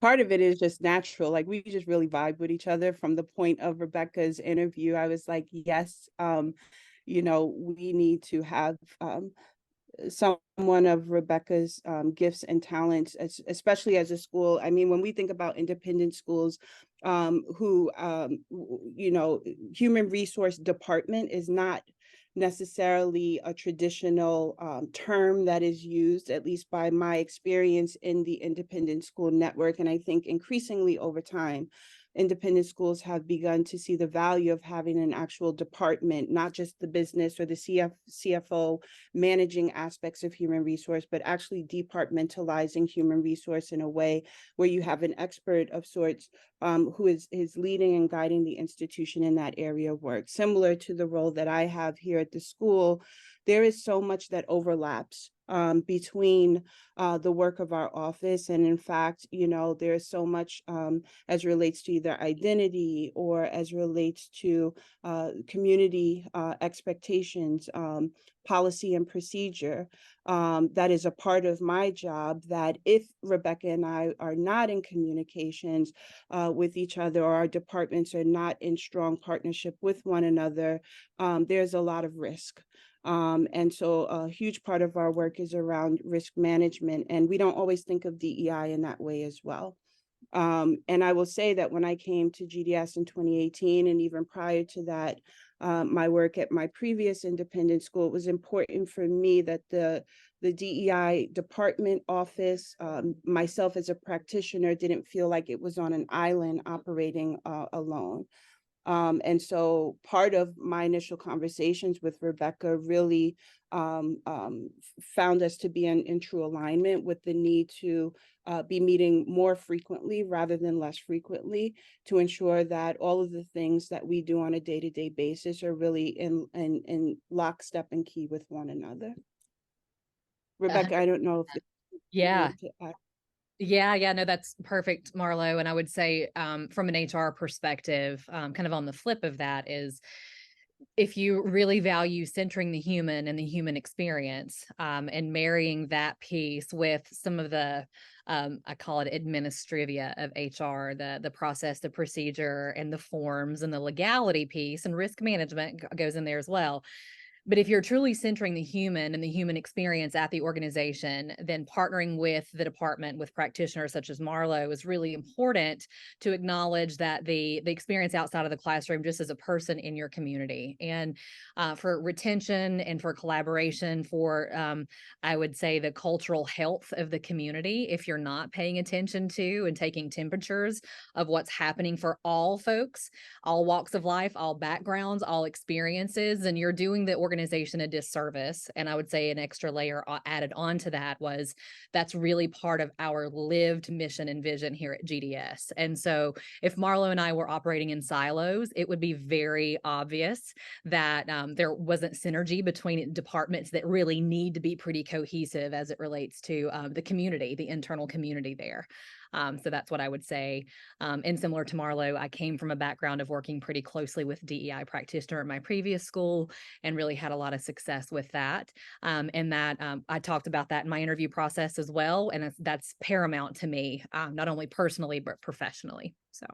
Part of it is just natural. Like we just really vibe with each other from the point of Rebecca's interview. I was like, yes, we need to have someone of Rebecca's gifts and talents, especially as a school. I mean, when we think about independent schools, human resource department is not necessarily a traditional term that is used, at least by my experience in the independent school network. And I think increasingly over time, independent schools have begun to see the value of having an actual department, not just the business or the CFO managing aspects of human resource, but actually departmentalizing human resource in a way where you have an expert of sorts who is leading and guiding the institution in that area of work. Similar to the role that I have here at the school, there is so much that overlaps between the work of our office. And in fact, there's so much as relates to either identity or as relates to community expectations, policy and procedure, that is a part of my job, that if Rebecca and I are not in communications with each other, or our departments are not in strong partnership with one another, there's a lot of risk. And so a huge part of our work is around risk management, and we don't always think of DEI in that way as well. And I will say that when I came to GDS in 2018, and even prior to that, my work at my previous independent school, it was important for me that the DEI department office, myself as a practitioner, didn't feel like it was on an island operating alone. And so part of my initial conversations with Rebecca really found us to be in true alignment with the need to be meeting more frequently rather than less frequently, to ensure that all of the things that we do on a day-to-day basis are really in lockstep and key with one another. Rebecca, I don't know if you Yeah. want to add. Yeah, no, that's perfect, Marlo. And I would say, from an HR perspective, kind of on the flip of that is, if you really value centering the human and the human experience, and marrying that piece with some of the, I call it administrivia of HR, the process, the procedure, and the forms and the legality piece, and risk management goes in there as well. But if you're truly centering the human and the human experience at the organization, then partnering with the department, with practitioners such as Marlo, is really important to acknowledge that the experience outside of the classroom, just as a person in your community, and for retention and for collaboration, for I would say the cultural health of the community. If you're not paying attention to and taking temperatures of what's happening for all folks, all walks of life, all backgrounds, all experiences, and you're doing the organization a disservice. And I would say an extra layer added on to that was, that's really part of our lived mission and vision here at GDS. And so if Marlo and I were operating in silos, it would be very obvious that there wasn't synergy between departments that really need to be pretty cohesive as it relates to the community, the internal community there. So that's what I would say. And similar to Marlo, I came from a background of working pretty closely with DEI practitioner at my previous school, and really had a lot of success with that. And that I talked about that in my interview process as well. And that's paramount to me, not only personally, but professionally. So.